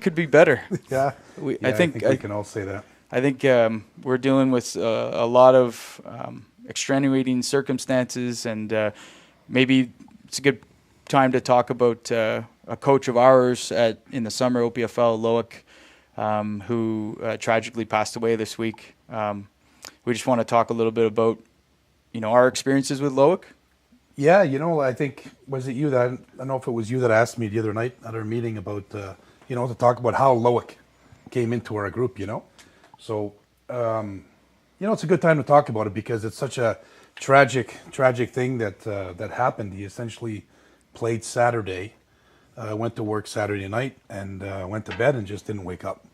could be better. Yeah, I think we can all say that. I think we're dealing with a lot of extenuating circumstances, and maybe it's a good time to talk about a coach of ours in the summer, OPFL, Loic, who tragically passed away this week. We just want to talk a little bit about, our experiences with Loic. Yeah, I think, was it you that, I don't know if it was you that asked me the other night at our meeting about, to talk about how Loic came into our group, So, it's a good time to talk about it because it's such a tragic thing that happened. He essentially played Saturday, went to work Saturday night, and went to bed and just didn't wake up.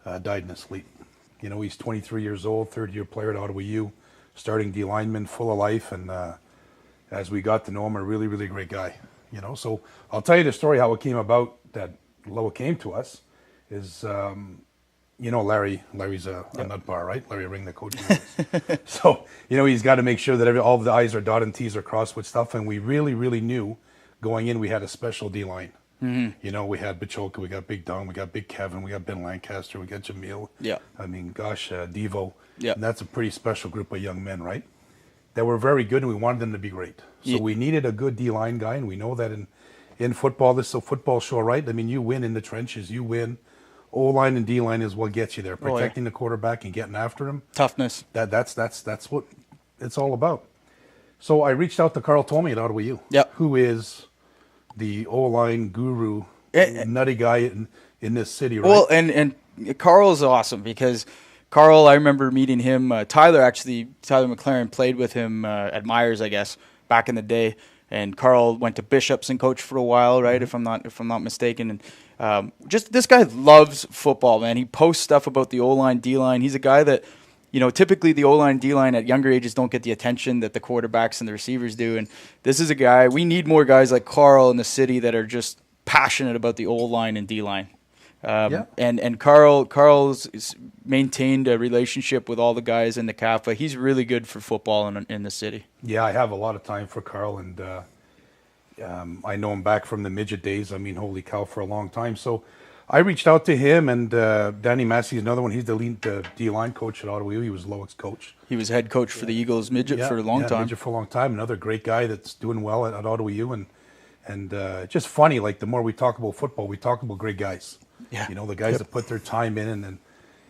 Died in his sleep. He's 23 years old, third-year player at Ottawa U, starting D lineman, full of life, and as we got to know him, a really, really great guy. So I'll tell you the story how it came about that Loic came to us is. Larry's a nut bar, right? Larry Ring, the coach. So, he's got to make sure that all of the I's are dotted and T's are crossed with stuff. And we really, really knew going in, we had a special D-line. Mm-hmm. We had Bachoka, we got Big Don, we got Big Kevin, we got Ben Lancaster, we got Jamil. Yeah. I mean, Devo. Yeah. And that's a pretty special group of young men, right? That were very good, and we wanted them to be great. So we needed a good D-line guy, and we know that in football, this is a football show, right? I mean, you win in the trenches, you win. O-line and D-line is what gets you there. Protecting the quarterback and getting after him. Toughness. That's what it's all about. So I reached out to Carl Tomey at Ottawa U, who is the O-line guru, nutty guy in this city, right? Well, and Carl is awesome because Carl, I remember meeting him. Tyler McLaren played with him at Myers, I guess, back in the day. And Carl went to Bishops and coached for a while, right? Mm-hmm. If I'm not mistaken. And just this guy loves football, man. He posts stuff about the O-line, D-line. He's a guy that, typically the O-line, D-line at younger ages don't get the attention that the quarterbacks and the receivers do. And this is a guy, we need more guys like Carl in the city that are just passionate about the O-line and D-line. And Carl's maintained a relationship with all the guys in the CAFA. He's really good for football in the city. Yeah, I have a lot of time for Carl, and I know him back from the midget days. I mean, holy cow, for a long time. So I reached out to him, and Danny Massey is another one. He's the lead D-line coach at Ottawa U. He was Loic's coach. He was head coach for the Eagles midget for a long time. Midget for a long time. Another great guy that's doing well at Ottawa U. And just funny, like the more we talk about football, we talk about great guys. Yeah. The guys that put their time in, and then,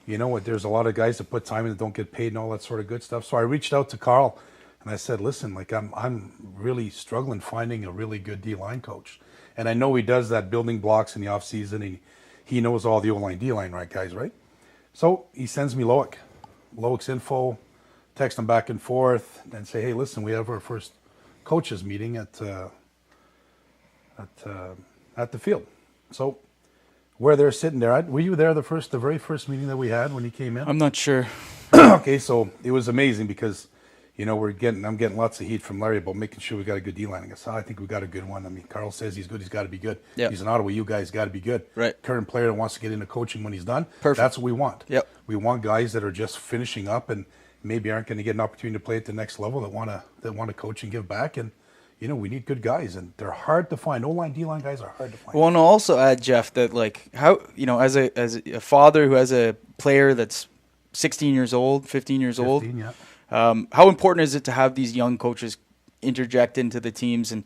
there's a lot of guys that put time in that don't get paid and all that sort of good stuff. So I reached out to Carl, and I said, listen, like I'm really struggling finding a really good D-line coach. And I know he does that building blocks in the off season, and he knows all the O-line, D-line, right, guys, right? So he sends me Loic's info, text him back and forth, and say, hey, listen, we have our first coaches meeting at the field. So where they're sitting there, were you there the very first meeting that we had when he came in? I'm not sure. Okay, so it was amazing because, I'm getting lots of heat from Larry about making sure we got a good D-line. I guess I think we got a good one. I mean, Carl says he's good. He's got to be good. Yep. He's an Ottawa U guy. He's got to be good. Right. Current player that wants to get into coaching when he's done. Perfect. That's what we want. Yep. We want guys that are just finishing up and maybe aren't going to get an opportunity to play at the next level that want to coach and give back. And we need good guys, and they're hard to find. O-line, D-line guys are hard to find. Well, and I'll also add, Jeff, that how as a father who has a player that's 16 years old, 15 years old, yeah. How important is it to have these young coaches interject into the teams? And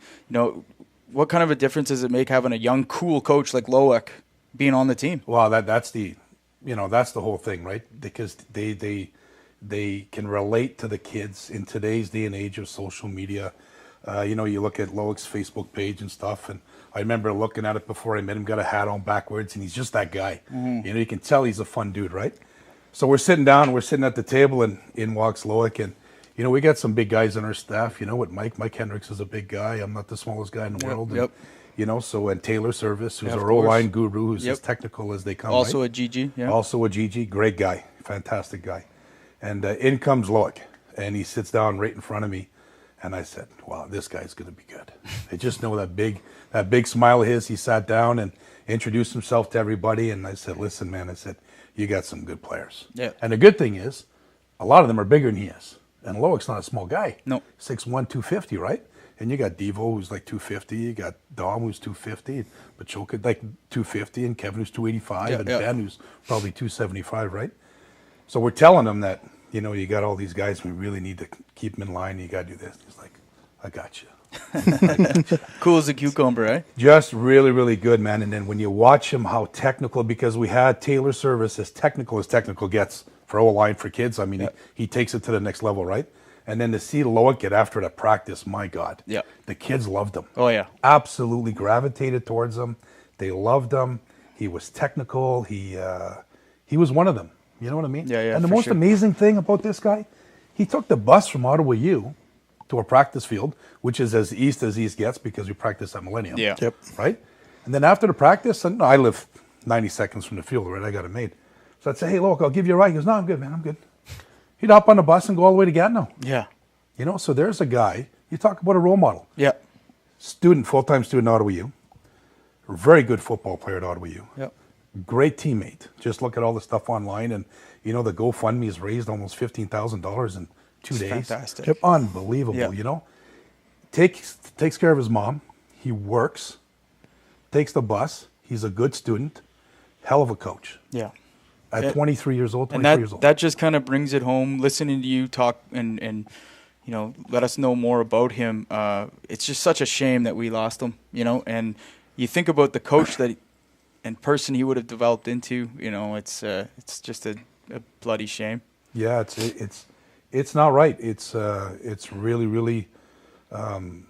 what kind of a difference does it make having a young, cool coach like Loic being on the team? Well, that's the whole thing, right? Because they can relate to the kids in today's day and age of social media. You look at Loic's Facebook page and stuff, and I remember looking at it before I met him, got a hat on backwards, and he's just that guy. Mm-hmm. You can tell he's a fun dude, right? So we're sitting at the table, and in walks Loic, and, we got some big guys on our staff. With Mike Hendricks is a big guy. I'm not the smallest guy in the world. And, and Taylor Service, who's our O-line guru, who's as technical as they come. Also right? a GG, yeah. Also a GG, great guy, fantastic guy. And in comes Loic, and he sits down right in front of me. And I said, wow, this guy's going to be good. I just know that big smile of his. He sat down and introduced himself to everybody. And I said, listen, man, you got some good players. Yeah. And the good thing is, a lot of them are bigger than he is. And Loic's not a small guy. No. 6'1", 250, right? And you got Devo, who's like 250. You got Dom, who's 250. Pachoka, like 250. And Kevin, who's 285. And Ben, who's probably 275, right? So we're telling them that, you know, you got all these guys. We really need to keep them in line. You got to do this. He's like, I got you. Cool as a cucumber, eh? Just really, really good, man. And then when you watch him, how technical, because we had Taylor Service as technical gets for O-line for kids. I mean, he takes it to the next level, right? And then to see Loic get after it at practice, my God. Yeah. The kids loved him. Oh, yeah. Absolutely gravitated towards him. They loved him. He was technical. He was one of them. You know what I mean? Yeah, yeah. And the most amazing thing about this guy, he took the bus from Ottawa U to a practice field, which is as east gets because we practice at Millennium. Yeah. Yep. Right? And then after the practice, and I live 90 seconds from the field, right? I got it made. So I'd say, hey, look, I'll give you a ride. He goes, no, I'm good, man. I'm good. He'd hop on the bus and go all the way to Gatineau. Yeah. You know, so there's a guy, you talk about a role model. Yeah. Student, full-time student at Ottawa U. Very good football player at Ottawa U. Yeah. Great teammate. Just look at all the stuff online, and, you know, the GoFundMe has raised almost $15,000 in 2 days. Fantastic. Yep. Unbelievable, Yeah. you know. Takes care of his mom. He works. Takes the bus. He's a good student. Hell of a coach. Yeah. At 23 years old, 24 And years old. that just kind of brings it home. Listening to you talk and you know, let us know more about him. It's just such a shame that we lost him, you know. And you think about the coach and person he would have developed into. You know, it's just a bloody shame. Yeah, it's not right. It's really, really, you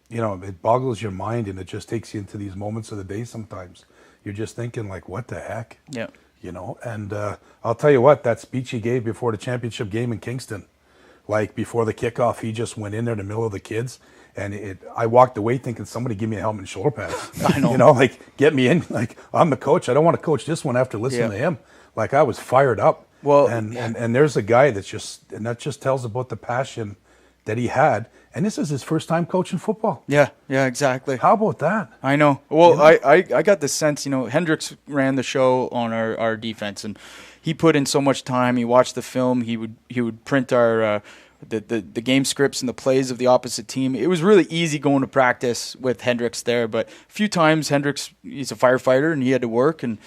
know, it boggles your mind, and it just takes you into these moments of the day. Sometimes you're just thinking like, what the heck? Yeah. You know, and I'll tell you what, that speech he gave before the championship game in Kingston, like before the kickoff, he just went in there in the middle of the kids, and I walked away thinking, somebody give me a helmet and shoulder pads. I know. You know, like, get me in. Like, I'm the coach. I don't want to coach this one after listening to him. Like, I was fired up. Well, and there's a guy that just tells about the passion that he had. And this is his first time coaching football. Yeah, exactly. How about that? I know. Well, You know? I got the sense, you know, Hendricks ran the show on our defense, and he put in so much time. He watched the film. He would print our the game scripts and the plays of the opposite team. It was really easy going to practice with Hendricks there, but a few times Hendricks, he's a firefighter and he had to work, and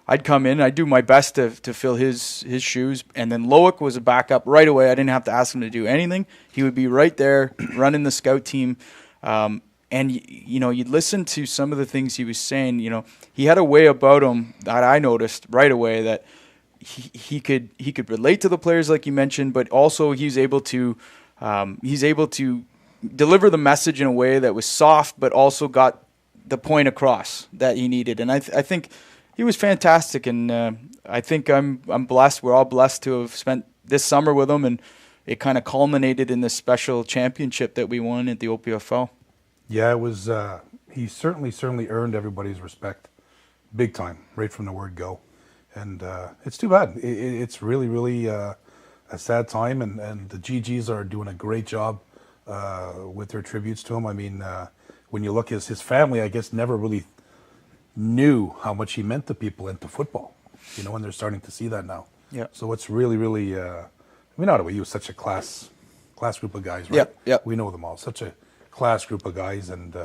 I'd come in, I'd do my best to fill his shoes, and then Loic was a backup right away. I didn't have to ask him to do anything. He would be right there running the scout team. And, you know, you'd listen to some of the things he was saying. You know, he had a way about him that I noticed right away that he could relate to the players, like you mentioned, but also he's able to deliver the message in a way that was soft, but also got the point across that he needed. And I think he was fantastic, and I think I'm blessed. We're all blessed to have spent this summer with him, and it kind of culminated in this special championship that we won at the OPFL. Yeah, it was. He certainly earned everybody's respect, big time, right from the word go. And it's too bad. It's really, really a sad time, and the GGs are doing a great job with their tributes to him. I mean, when you look at his family, I guess never really knew how much he meant to people and to football, you know, and they're starting to see that now. Yeah. So it's really, really, I mean, Ottawa, he was such a class group of guys, right? Yeah. We know them all. Such a class group of guys. And,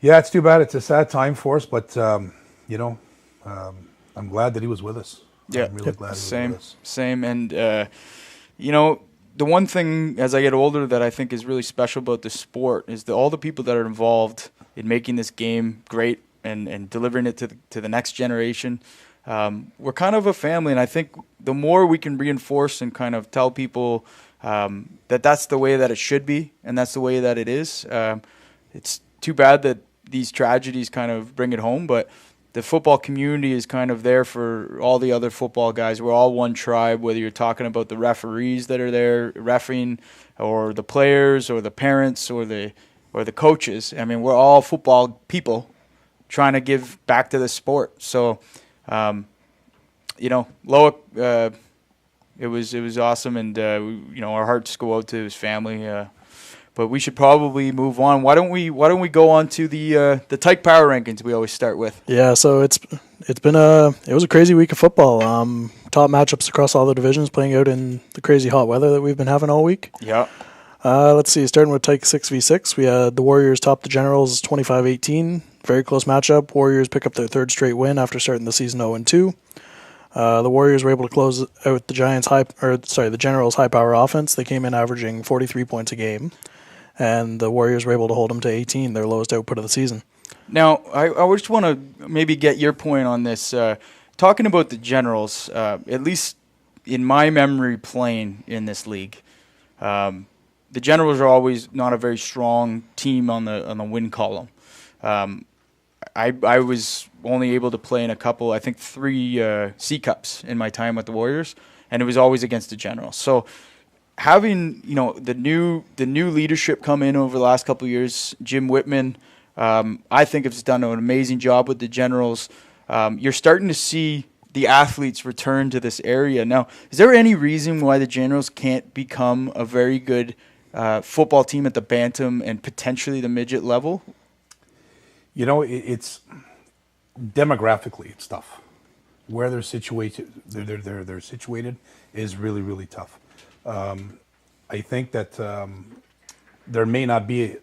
yeah, it's too bad. It's a sad time for us, but, you know, I'm glad that he was with us. Yeah. I'm really glad he was with us. Same. And, you know, the one thing as I get older that I think is really special about the sport is all the people that are involved in making this game great and delivering it to the next generation. We're kind of a family, and I think the more we can reinforce and kind of tell people that that's the way that it should be and that's the way that it is. It's too bad that these tragedies kind of bring it home, but the football community is kind of there for all the other football guys. We're all one tribe, whether you're talking about the referees that are there refereeing, or the players, or the parents, or the coaches. I mean, we're all football people trying to give back to the sport. So, you know, Loic, it was awesome, and you know, our hearts go out to his family. But we should probably move on. Why don't we go on to the Tyke Power Rankings we always start with? Yeah, so it was a crazy week of football. Top matchups across all the divisions playing out in the crazy hot weather that we've been having all week. Yeah. Let's see. Starting with Tyke 6v6, we had the Warriors top the Generals 25-18. Very close matchup. Warriors pick up their third straight win after starting the season 0-2. The Warriors were able to close out the Generals' high-power offense. They came in averaging 43 points a game, and the Warriors were able to hold them to 18, their lowest output of the season. Now, I just want to maybe get your point on this. Talking about the Generals, at least in my memory playing in this league, the Generals are always not a very strong team on the win column. I was only able to play in a couple, I think 3 C Cups in my time with the Warriors, and it was always against the Generals. So having the new leadership come in over the last couple of years, Jim Whitman, I think has done an amazing job with the Generals. You're starting to see the athletes return to this area. Now, is there any reason why the Generals can't become a very good football team at the bantam and potentially the midget level? It's demographically, it's tough. Where they're situated, they're situated is really, really tough. I think that there may not be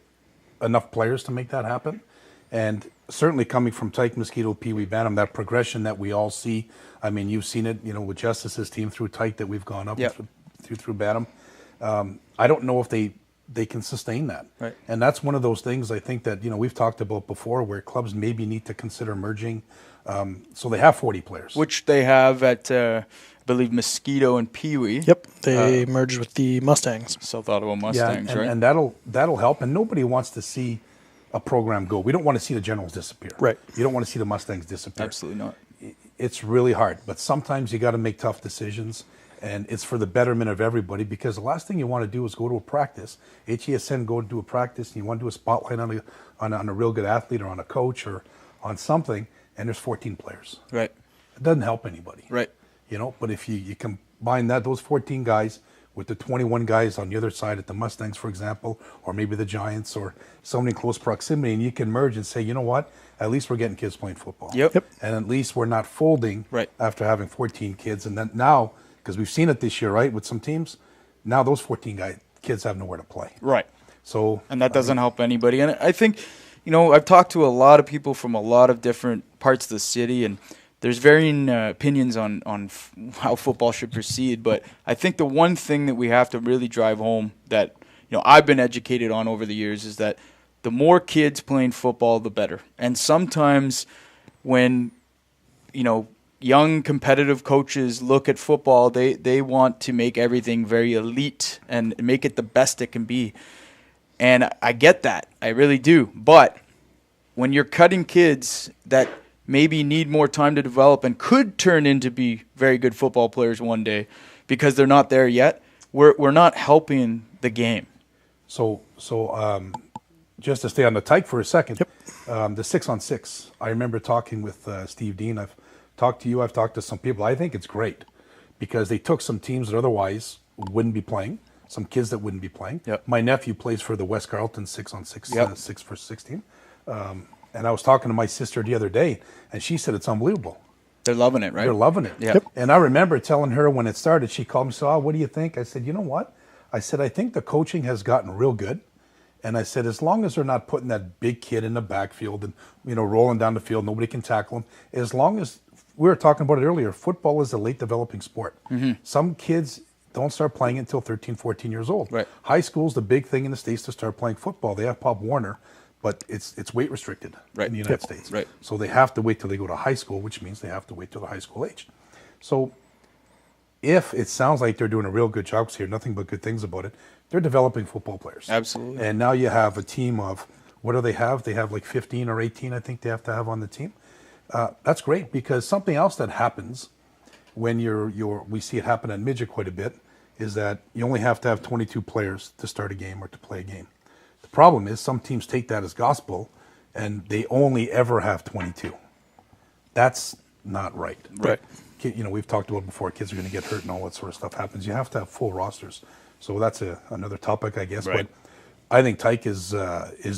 enough players to make that happen. And certainly coming from Tyke, Mosquito, Pee Wee, Bantam, that progression that we all see. I mean, you've seen it, with Justice's team through Tyke that we've gone up through Bantam. I don't know if they can sustain that. Right. And that's one of those things I think that, we've talked about before where clubs maybe need to consider merging. So they have 40 players. Which they have at, I believe, Mosquito and Pee Wee. Yep, they merged with the Mustangs. South Ottawa Mustangs, right? And that'll help. And nobody wants to see a program go. We don't want to see the Generals disappear. Right. You don't want to see the Mustangs disappear. Absolutely not. It's really hard. But sometimes you got to make tough decisions. And it's for the betterment of everybody, because the last thing you want to do is go to a practice, HESN, go do a practice, and you want to do a spotlight on a real good athlete or on a coach or on something, and there's 14 players. Right. It doesn't help anybody. Right. But if you combine those 14 guys with the 21 guys on the other side at the Mustangs, for example, or maybe the Giants or somebody in close proximity, and you can merge and say, you know what, at least we're getting kids playing football. Yep. And at least we're not folding after having 14 kids. And then now, because we've seen it this year, right, with some teams, now those 14 kids have nowhere to play. Right. So, and that doesn't help anybody. And I think, I've talked to a lot of people from a lot of different parts of the city, and there's varying opinions on how football should proceed. But I think the one thing that we have to really drive home that, I've been educated on over the years is that the more kids playing football, the better. And sometimes when, young competitive coaches look at football, they want to make everything very elite and make it the best it can be. And I get that. I really do. But when you're cutting kids that maybe need more time to develop and could turn into be very good football players one day because they're not there yet, we're not helping the game. So just to stay on the Tyke for a second, the 6-on-6, I remember talking with Steve Dean. I've talked to you. I've talked to some people. I think it's great because they took some teams that otherwise wouldn't be playing, some kids that wouldn't be playing. Yep. My nephew plays for the West Carleton 6-on-6, 6 for 16. And I was talking to my sister the other day, and she said it's unbelievable. They're loving it, right? They're loving it. Yep. And I remember telling her when it started, she called me and said, what do you think? I said, you know what? I said, I think the coaching has gotten real good. And I said, as long as they're not putting that big kid in the backfield and, rolling down the field, nobody can tackle him. As long as, we were talking about it earlier, football is a late developing sport. Mm-hmm. Some kids don't start playing until 13, 14 years old. Right. High school's the big thing in the States to start playing football. They have Pop Warner, but it's weight restricted in the United States. Right. So they have to wait till they go to high school, which means they have to wait till the high school age. So if it sounds like they're doing a real good job, because I hear nothing but good things about it, they're developing football players. Absolutely. And now you have a team of, what do they have? They have like 15 or 18, I think they have to have on the team. That's great, because something else that happens when we see it happen at midget quite a bit, is that you only have to have 22 players to start a game or to play a game. The problem is some teams take that as gospel and they only ever have 22. That's not right. Right. We've talked about before, kids are going to get hurt and all that sort of stuff happens. You have to have full rosters. So that's another topic, I guess. Right. But I think Tyke is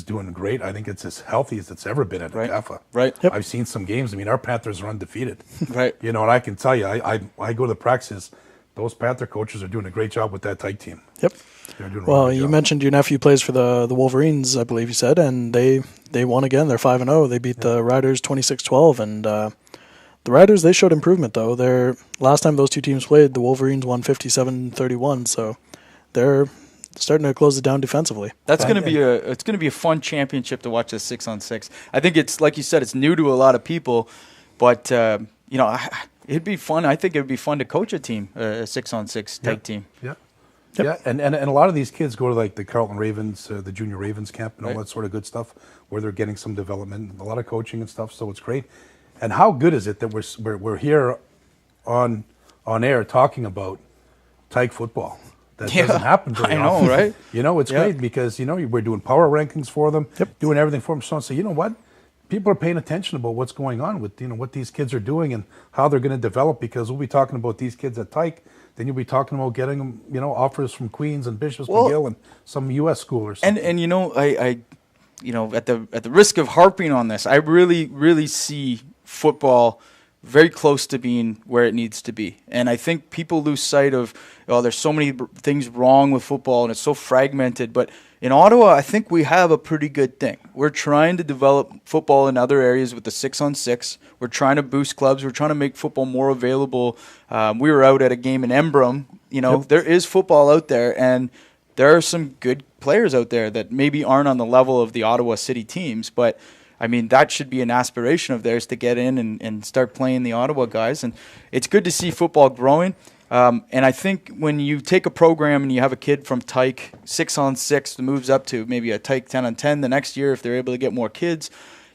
doing great. I think it's as healthy as it's ever been at CAFA. Right. Yep. I've seen some games. I mean, our Panthers are undefeated. Right. And I can tell you, I go to the practices. those Panther coaches are doing a great job with that Tyke team. Yep. They're doing a Well, really good you job. mentioned your nephew plays for the Wolverines, I believe you said, and they won again. They're 5-0. They beat the Riders 26-12, and the Riders, they showed improvement though. Last time those two teams played, the Wolverines won 57-31, so they're starting to close it down defensively. That's going to be it's going to be a fun championship to watch, a 6-on-6. I think it's, like you said, it's new to a lot of people, but you know, it'd be fun. I think it'd be fun to coach a team, a 6-on-6 type team. Yeah. Yep. Yeah, and a lot of these kids go to like the Carleton Ravens, the Junior Ravens camp and all that sort of good stuff where they're getting some development, a lot of coaching and stuff, so it's great. And how good is it that we're here on air talking about Tyke football? That doesn't happen very often. I know, right? You know, it's great because, you know, we're doing power rankings for them, doing everything for them. So you know what? People are paying attention about what's going on with, you know, what these kids are doing and how they're going to develop, because we'll be talking about these kids at Tyke. Then you'll be talking about getting them, you know, offers from Queens and Bishops McGill and some U.S. school or something. And you know, I you know, at the risk of harping on this, I really see football very close to being where it needs to be. And I think people lose sight of, oh, there's so many things wrong with football and it's so fragmented. But in Ottawa, I think we have a pretty good thing. We're trying to develop football in other areas with the 6-on-6. We're trying to boost clubs. We're trying to make football more available. We were out at a game in Embrum. You know, there is football out there, and there are some good players out there that maybe aren't on the level of the Ottawa City teams, but I mean, that should be an aspiration of theirs to get in and start playing the Ottawa guys. And it's good to see football growing. And I think when you take a program and you have a kid from Tyke 6-on-6 that moves up to maybe a Tyke 10-on-10 the next year, if they're able to get more kids,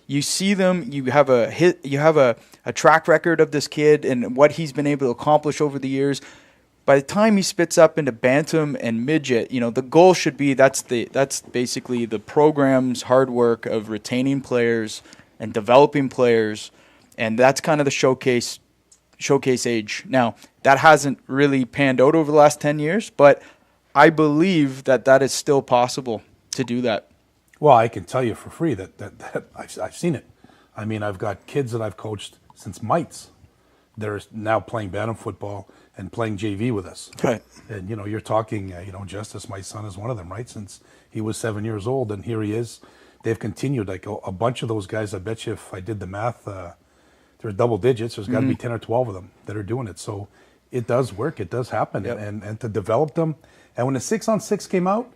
you see them, you have a track record of this kid and what he's been able to accomplish over the years. By the time he spits up into bantam and midget, you know, the goal should be that's basically the program's hard work of retaining players and developing players, and that's kind of the showcase age. Now, that hasn't really panned out over the last 10 years, but I believe that is still possible to do that. Well, I can tell you for free that I've seen it. I mean, I've got kids that I've coached since mites. They're now playing bantam football and playing JV with us. Right. And, you know, you're talking, you know, Justice, my son, is one of them, right? Since he was 7 years old, and here he is. They've continued. Like a bunch of those guys, I bet you if I did the math, there's double digits. There's got to be 10 or 12 of them that are doing it. So it does work. It does happen. And to develop them. And when the 6-on-6 came out,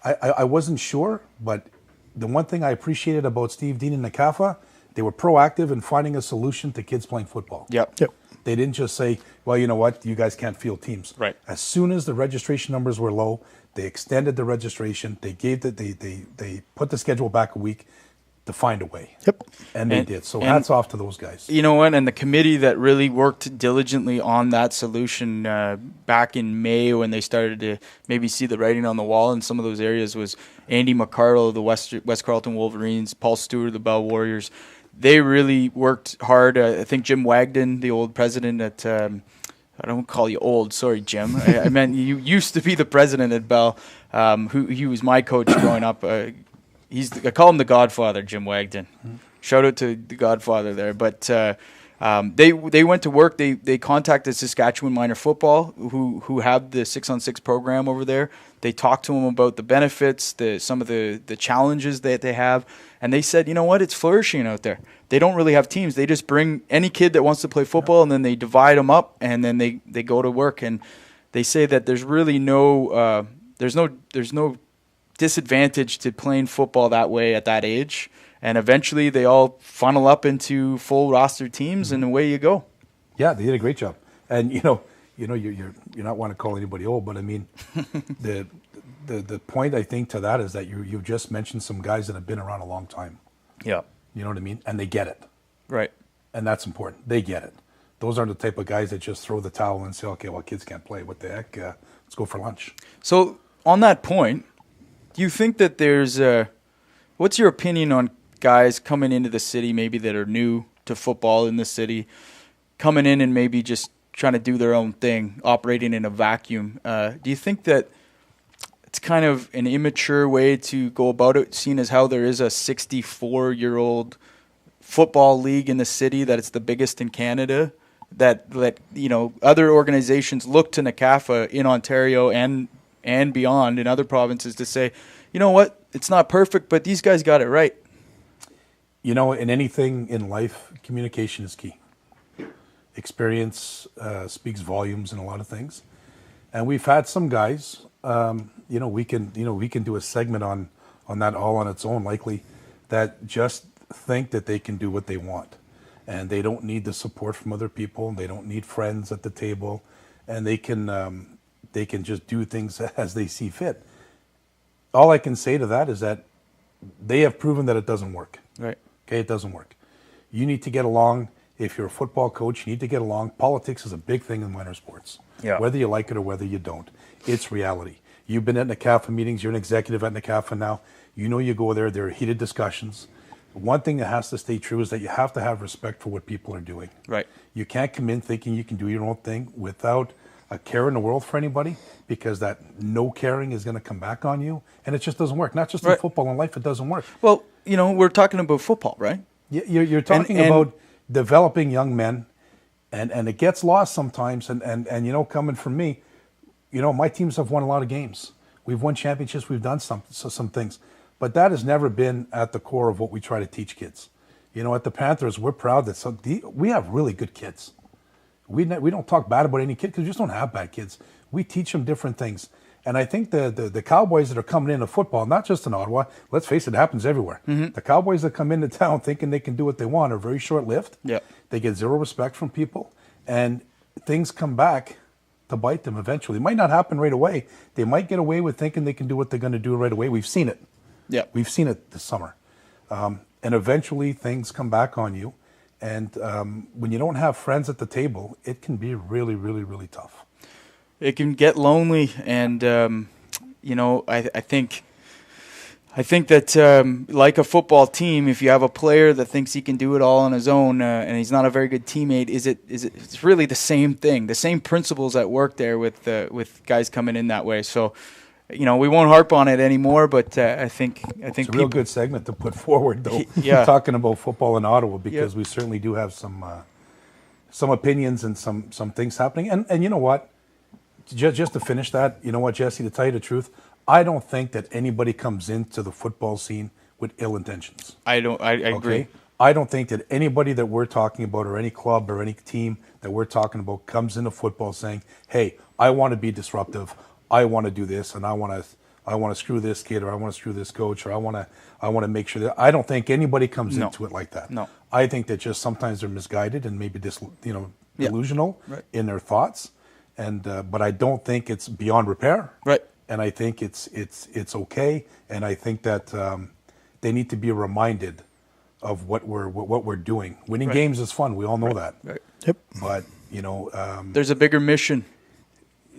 I wasn't sure, but the one thing I appreciated about Steve Dean and Nakafa, they were proactive in finding a solution to kids playing football. Yep. They didn't just say, well, you know what, you guys can't field teams. Right. As soon as the registration numbers were low, they extended the registration. They they put the schedule back a week to find a way. Yep. And they did. So hats off to those guys. You know what? And the committee that really worked diligently on that solution back in May when they started to maybe see the writing on the wall in some of those areas was Andy McCardle of the West Carleton Wolverines, Paul Stewart of the Bell Warriors. They really worked hard. I think Jim Wagden, the old president at I don't call you old, sorry, Jim. I meant you used to be the president at Bell. He was my coach growing up. I call him the Godfather, Jim Wagden. Shout out to the Godfather there. But they went to work. They contacted Saskatchewan Minor Football, who have the 6-on-6 program over there. They talked to them about the benefits, some of the challenges that they have, and they said, you know what, it's flourishing out there. They don't really have teams. They just bring any kid that wants to play football, and then they divide them up, and then they go to work. And they say that there's really no disadvantage to playing football that way at that age. And eventually they all funnel up into full roster teams, and away you go. Yeah, they did a great job. And you're not want to call anybody old, but I mean, the point I think to that is that you've just mentioned some guys that have been around a long time. Yeah. You know what I mean? And they get it. Right. And that's important. They get it. Those aren't the type of guys that just throw the towel and say, okay, well, kids can't play. What the heck? Let's go for lunch. So on that point, do you think that there's what's your opinion on guys coming into the city maybe that are new to football in the city, coming in and maybe just trying to do their own thing, operating in a vacuum? Do you think that it's kind of an immature way to go about it, seeing as how there is a 64-year-old football league in the city, that it's the biggest in Canada? that other organizations look to NACAFA in Ontario and beyond in other provinces to say, you know what, it's not perfect, but these guys got it right. In anything in life, communication is key. Experience speaks volumes in a lot of things, and we've had some guys. We can do a segment on that all on its own, likely, that just think that they can do what they want, and they don't need the support from other people. They don't need friends at the table, and they can just do things as they see fit. All I can say to that is that they have proven that it doesn't work. Right. Okay, it doesn't work. You need to get along. If you're a football coach, you need to get along. Politics is a big thing in minor sports. Yeah. Whether you like it or whether you don't. It's reality. You've been at NACAFA meetings. You're an executive at NACAFA now. You go there. There are heated discussions. One thing that has to stay true is that you have to have respect for what people are doing. Right. You can't come in thinking you can do your own thing without a care in the world for anybody, because that no caring is going to come back on you. And it just doesn't work. Not just in football and life, it doesn't work. Well, we're talking about football, right? You're talking about developing young men, and it gets lost sometimes. And coming from me, my teams have won a lot of games. We've won championships. We've done some things, but that has never been at the core of what we try to teach kids. At the Panthers, we're proud that we have really good kids. We don't talk bad about any kid because we just don't have bad kids. We teach them different things. And I think the Cowboys that are coming into football, not just in Ottawa, let's face it happens everywhere. Mm-hmm. The Cowboys that come into town thinking they can do what they want are very short-lived. Yeah. They get zero respect from people, and things come back to bite them eventually. It might not happen right away. They might get away with thinking they can do what they're going to do right away. We've seen it. Yeah. We've seen it this summer. And eventually things come back on you. And when you don't have friends at the table, it can be really, really, really tough. It can get lonely, and I think that like a football team, if you have a player that thinks he can do it all on his own and he's not a very good teammate, it's really the same thing, the same principles at work there with guys coming in that way. So, we won't harp on it anymore, but I think it's a real good segment to put forward, though. Yeah. Talking about football in Ottawa, because we certainly do have some opinions and some things happening. And you know what? Just to finish that, you know what, Jesse, to tell you the truth, I don't think that anybody comes into the football scene with ill intentions. I agree. I don't think that anybody that we're talking about, or any club or any team that we're talking about, comes into football saying, hey, I want to be disruptive, I want to do this, and I want to screw this kid, or I want to screw this coach, or I want to make sure that. I don't think anybody comes into it like that. No. I think that just sometimes they're misguided and maybe delusional in their thoughts. And but I don't think it's beyond repair. Right. And I think it's okay. And I think that they need to be reminded of what we're doing. Winning games is fun. We all know that. Right. Yep. But there's a bigger mission.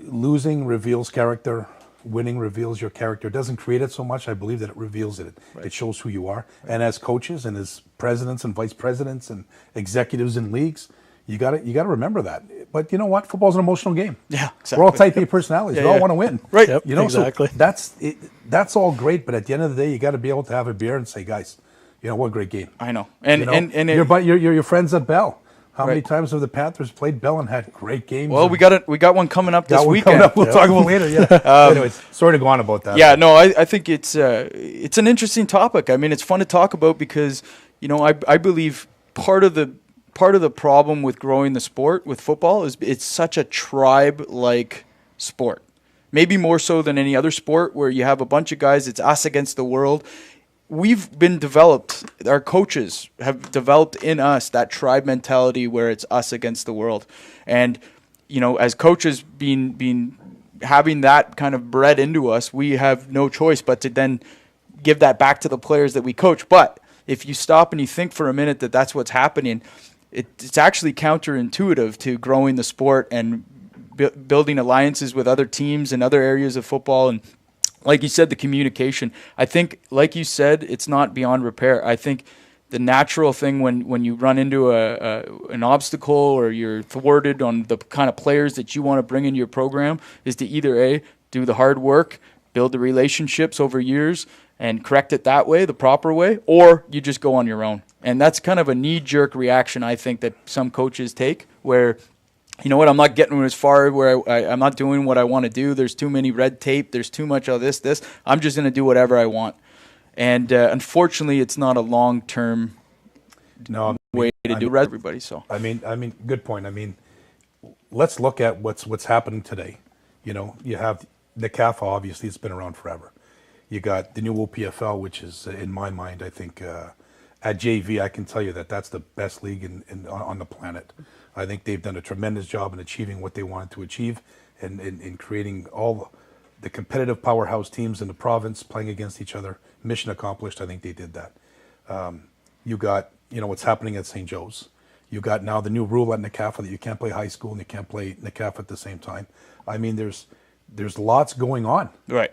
Losing reveals character. Winning reveals your character. It doesn't create it so much. I believe that it reveals it. It shows who you are. Right. And as coaches and as presidents and vice presidents and executives in leagues, you got to remember that. But you know what? Football's an emotional game. Yeah, exactly. We're all type A personalities. We all want to win. Right. Yep, exactly. So that's all great. But at the end of the day, you got to be able to have a beer and say, guys, what a great game. I know. Your friends at Bell. How many times have the Panthers played Bell and had great games? Well, we got one coming up this weekend. We'll talk about later. Yeah. Anyways, sorry to go on about that. Yeah. No, I think it's an interesting topic. I mean, it's fun to talk about because I believe part of the problem with growing the sport with football is it's such a tribe-like sport. Maybe more so than any other sport where you have a bunch of guys, it's us against the world. We've been developed, our coaches have developed in us that tribe mentality where it's us against the world. And, as coaches being having that kind of bred into us, we have no choice but to then give that back to the players that we coach. But if you stop and you think for a minute that that's what's happening, it's actually counterintuitive to growing the sport and building alliances with other teams and other areas of football. And like you said, the communication, I think, like you said, it's not beyond repair. I think the natural thing when you run into an obstacle or you're thwarted on the kind of players that you want to bring into your program is to either do the hard work, build the relationships over years and correct it that way, the proper way, or you just go on your own. And that's kind of a knee-jerk reaction, I think, that some coaches take, where, you know what, I'm not getting as far where I'm not doing what I want to do. There's too many red tape. There's too much of this. I'm just going to do whatever I want. And unfortunately, it's not a long-term way to do everybody. So I mean, good point. I mean, let's look at what's happening today. You know, you have NCAFA, obviously, it's been around forever. You got the new OPFL, which is, in my mind, I think, at JV, I can tell you that that's the best league on the planet. I think they've done a tremendous job in achieving what they wanted to achieve and in creating all the competitive powerhouse teams in the province playing against each other. Mission accomplished. I think they did that. You got, you know, what's happening at St. Joe's. You got now the new rule at NCAFA that you can't play high school and you can't play NCAFA at the same time. I mean, there's lots going on. Right.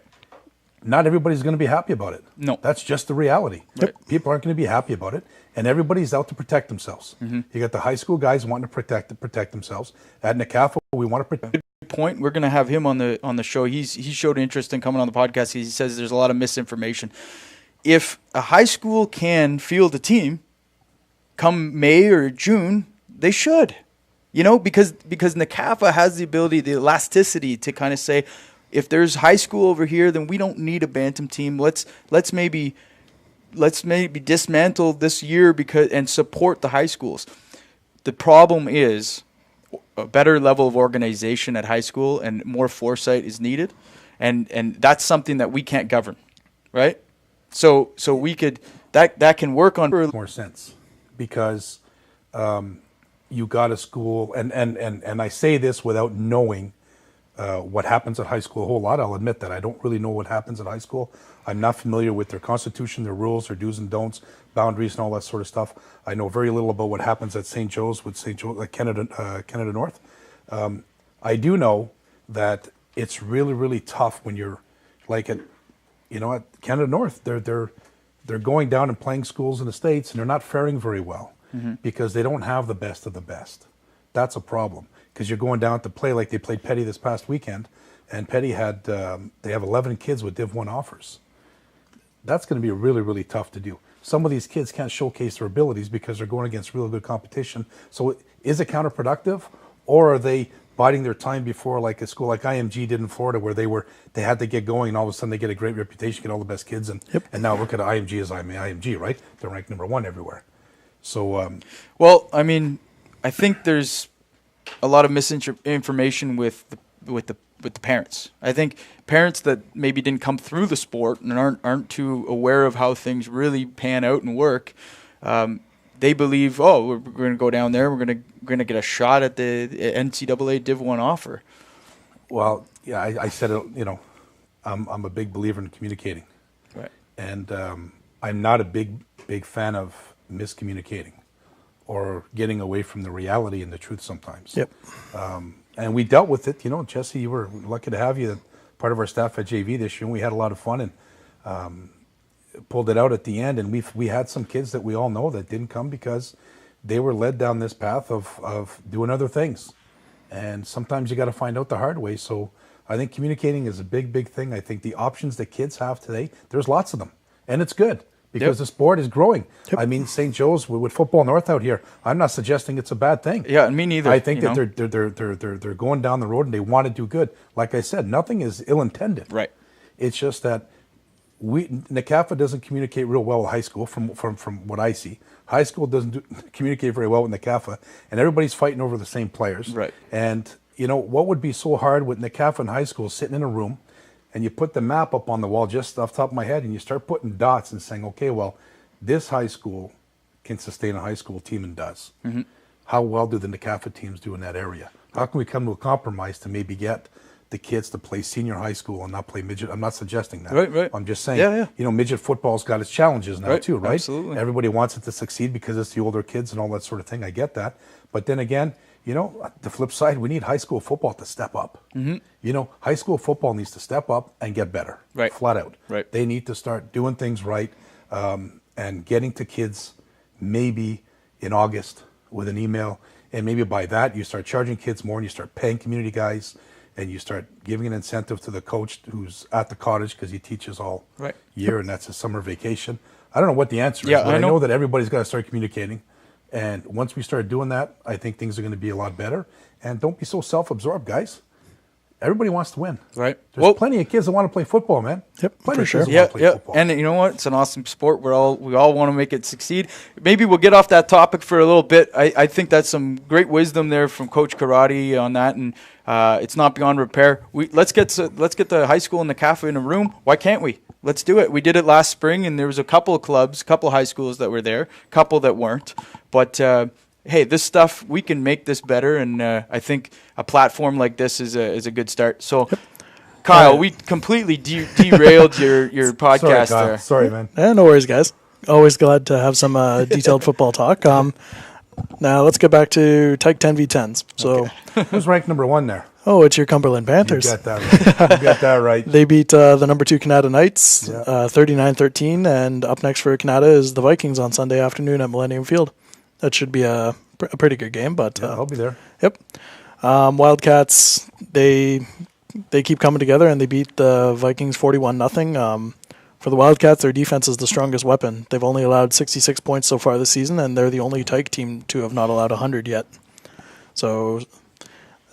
Not everybody's going to be happy about it. No. That's just the reality. Right. People aren't going to be happy about it, and everybody's out to protect themselves. You got the high school guys wanting to protect themselves. At NCAFA, we want to protect. Good point. We're going to have him on the show. He showed interest in coming on the podcast. He says there's a lot of misinformation. If a high school can field a team come May or June, they should. You know, because NCAFA has the ability, the elasticity to kind of say, if there's high school over here, then we don't need a bantam team. Let's maybe dismantle this year and support the high schools. The problem is a better level of organization at high school and more foresight is needed, and that's something that we can't govern, right? So we could that can work on more sense because you got a school, and I say this without knowing what happens at high school a whole lot. I'll admit that I don't really know what happens at high school. I'm not familiar with their constitution, their rules, their do's and don'ts, boundaries, and all that sort of stuff. I know very little about what happens at St. Joe's with St. Joe, Canada North. I do know that it's really, really tough when you're like at Canada North. They're going down and playing schools in the States, and they're not faring very well because they don't have the best of the best. That's a problem. Because you're going down to play like they played Petty this past weekend, and Petty had they have 11 kids with Div 1 offers. That's going to be really, really tough to do. Some of these kids can't showcase their abilities because they're going against really good competition. So is it counterproductive, or are they biding their time before, like a school like IMG did in Florida, where they had to get going, and all of a sudden they get a great reputation, get all the best kids, and now look at IMG as IMG, right? They're ranked number 1 everywhere. So well, I mean, I think there's a lot of misinformation with the parents. I think parents that maybe didn't come through the sport and aren't too aware of how things really pan out and work. They believe, we're going to go down there, we're going to get a shot at the NCAA Div 1 offer. Well, yeah, I said it. You know, I'm a big believer in communicating, right? And I'm not a big fan of miscommunicating or getting away from the reality and the truth sometimes. Yep. And we dealt with it. You know, Jesse, you were lucky to have you part of our staff at JV this year, and we had a lot of fun and pulled it out at the end. And we had some kids that we all know that didn't come because they were led down this path of doing other things. And sometimes you got to find out the hard way. So I think communicating is a big thing. I think the options that kids have today, there's lots of them, and it's good. Because the sport is growing. Yep. I mean, St. Joe's with Football North out here, I'm not suggesting it's a bad thing. Yeah, me neither. I think that they're going down the road and they want to do good. Like I said, nothing is ill-intended. Right. It's just that NCAFA doesn't communicate real well with high school from what I see. High school doesn't communicate very well with NCAFA, and everybody's fighting over the same players. Right. And, you know, what would be so hard with NCAFA and high school sitting in a room, and you put the map up on the wall just off the top of my head, and you start putting dots and saying, okay, well, this high school can sustain a high school team and does. Mm-hmm. How well do the NCAFA teams do in that area? How can we come to a compromise to maybe get the kids to play senior high school and not play midget? I'm not suggesting that. Right. I'm just saying, you know, midget football's got its challenges now too, right? Absolutely. Everybody wants it to succeed because it's the older kids and all that sort of thing. I get that. But then again, you know, the flip side, we need high school football to step up. Mm-hmm. You know, high school football needs to step up and get better. Right. Flat out. Right. They need to start doing things right and getting to kids maybe in August with an email. And maybe by that, you start charging kids more and you start paying community guys and you start giving an incentive to the coach who's at the cottage because he teaches all year and that's his summer vacation. I don't know what the answer Yeah, is, but I I know know that everybody's got to start communicating. And once we start doing that, I think things are going to be a lot better. And don't be so self-absorbed, guys. Everybody wants to win. Right. There's plenty of kids that want to play football, man. Yep, Plenty for of sure. kids that Yeah, want to play yeah. football. And you know what? It's an awesome sport. We all want to make it succeed. Maybe we'll get off that topic for a little bit. I think that's some great wisdom there from Coach Karate on that, and it's not beyond repair. Let's get the high school and the cafe in a room. Why can't we? Let's do it. We did it last spring, and there was a couple of clubs, a couple of high schools that were there, a couple that weren't. But hey, this stuff, we can make this better, and I think a platform like this is a good start. So. Kyle, we completely derailed your podcast Sorry, Kyle. there. Sorry, man. No worries, guys. Always glad to have some detailed football talk. Now let's get back to Tyke 10v10s. So, Who's ranked number 1 there? oh, it's your Cumberland You Panthers. got that right. You got that right. They beat the number 2 Canada Knights Yeah. 39-13, and up next for Canada is the Vikings on Sunday afternoon at Millennium Field. That should be a pretty good game, but Yeah, I'll be there. yep. Wildcats, they keep coming together, and they beat the Vikings 41-0. For the Wildcats, their defense is the strongest weapon. They've only allowed 66 points so far this season, and they're the only Tyke team to have not allowed 100 yet. So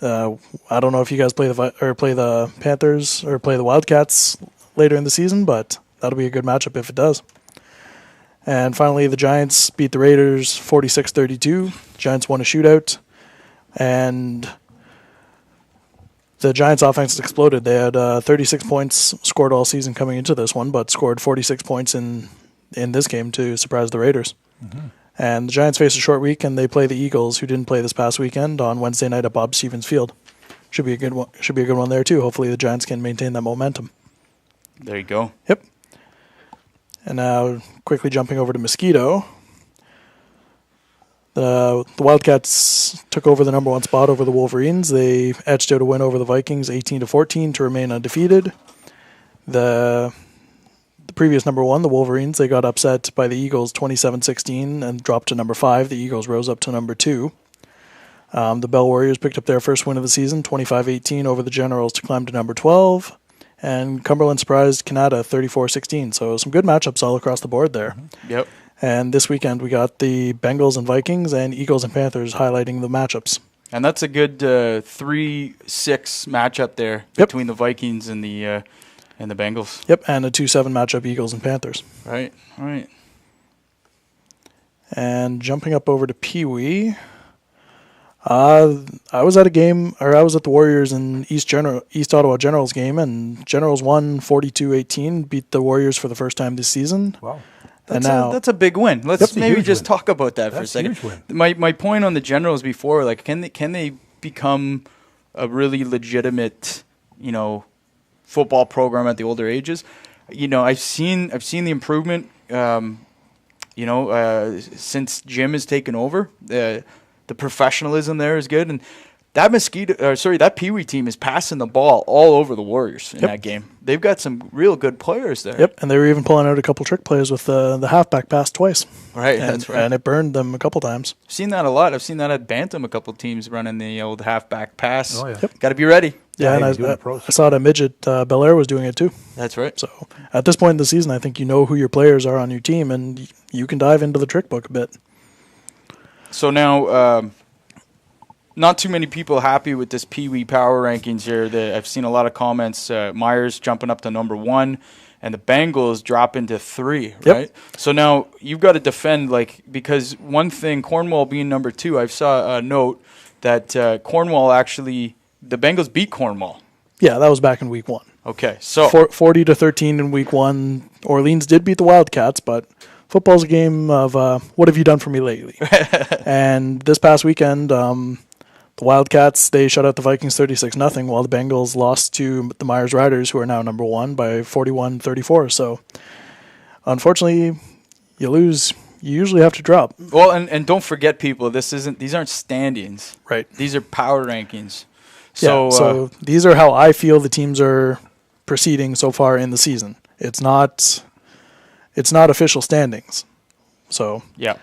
I don't know if you guys play the Panthers or play the Wildcats later in the season, but that'll be a good matchup if it does. And finally, the Giants beat the Raiders 46-32. Giants won a shootout, and the Giants' offense exploded. They had 36 points scored all season coming into this one, but scored 46 points in this game to surprise the Raiders. Mm-hmm. And the Giants face a short week, and they play the Eagles, who didn't play this past weekend, on Wednesday night at Bob Stevens Field. Should be a good one. Should be a good one there too. Hopefully, the Giants can maintain that momentum. There you go. Yep. And now, quickly jumping over to Mosquito. The Wildcats took over the number 1 spot over the Wolverines. They edged out a win over the Vikings 18-14 to remain undefeated. The previous number 1, the Wolverines, they got upset by the Eagles 27-16 and dropped to number 5. The Eagles rose up to number 2. The Bell Warriors picked up their first win of the season, 25-18 over the Generals to climb to number 12. And Cumberland surprised Canada 34-16. So some good matchups all across the board there. Yep. And this weekend we got the Bengals and Vikings and Eagles and Panthers highlighting the matchups. And that's a good 3-6 matchup there between the Vikings and the Bengals. Yep, and a 2-7 matchup, Eagles and Panthers. Right. All right. And jumping up over to Pee Wee, I was at the Warriors and East Ottawa Generals game, and Generals won 42-18, beat the Warriors for the first time this season. Wow. That's a big win. Let's maybe just talk about that for a second. That's a huge win. My point on the Generals before, like, can they become a really legitimate, football program at the older ages? I've seen the improvement. Since Jim has taken over, the professionalism there is good, and that Pee Wee team is passing the ball all over the Warriors in that game. They've got some real good players there. Yep, and they were even pulling out a couple trick plays with the halfback pass twice. Right, that's right. And it burned them a couple times. I've seen that a lot. I've seen that at Bantam, a couple teams running the old halfback pass. Oh, yeah. Yep. Got to be ready. Yeah, and I saw it at Midget. Bel Air was doing it too. That's right. So at this point in the season, I think you know who your players are on your team, and you can dive into the trick book a bit. So now, not too many people happy with this Pee Wee power rankings here. I've seen a lot of comments. Myers jumping up to number 1, and the Bengals dropping to 3. Yep. Right. So now you've got to defend, because one thing, Cornwall being number 2, I saw a note that Cornwall actually, the Bengals beat Cornwall. Yeah, that was back in week 1. Okay, so 40-13 in week 1. Orleans did beat the Wildcats, but football's a game of what have you done for me lately? And this past weekend, the Wildcats, they shut out the Vikings 36-0, while the Bengals lost to the Myers Riders, who are now number 1, by 41-34. So, unfortunately, you lose. You usually have to drop. Well, and don't forget, people, these aren't standings. Right. These are power rankings. So these are how I feel the teams are proceeding so far in the season. It's not official standings. So yeah.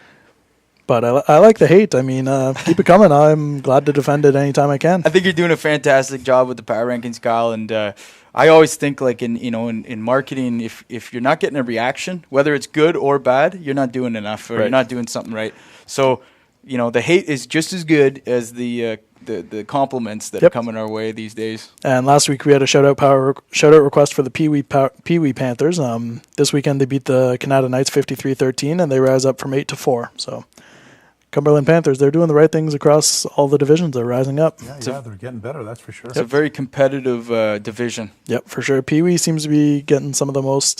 But I like the hate. I mean, keep it coming. I'm glad to defend it anytime I can. I think you're doing a fantastic job with the power rankings, Kyle. And I always think, like, in marketing, if you're not getting a reaction, whether it's good or bad, you're not doing enough, or you're not doing something right. So, the hate is just as good as the compliments that are coming our way these days. And last week we had a shout out request for the Pee Wee Panthers. This weekend they beat the Canada Knights 53-13, and they rise up from 8-4. So Cumberland Panthers, they're doing the right things across all the divisions. They're rising up. Yeah, they're getting better, that's for sure. It's a very competitive division. Yep, for sure. Pee Wee seems to be getting some of the most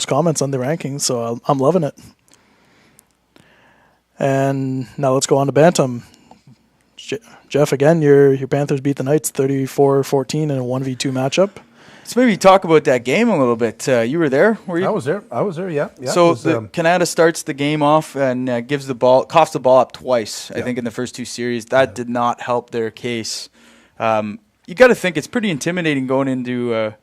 comments on the rankings, so I'm loving it. And now let's go on to Bantam. Jeff, again, your Panthers beat the Knights 34-14 in a 1v2 matchup. Let's maybe talk about that game a little bit. You were there, were you? I was there, yeah. So Canada starts the game off and coughs the ball up twice, I think, in the first two series. That did not help their case. You got to think it's pretty intimidating going into,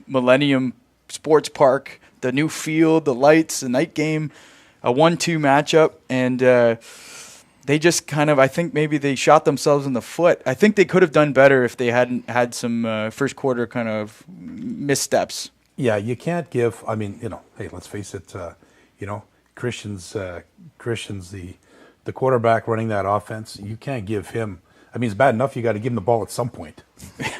Millennium Sports Park, the new field, the lights, the night game, a 1-2 matchup, and they just kind of, I think maybe they shot themselves in the foot. I think they could have done better if they hadn't had some first quarter kind of missteps. Yeah, you can't give, hey, let's face it, Christian's the quarterback running that offense. You can't give him, it's bad enough you got to give him the ball at some point.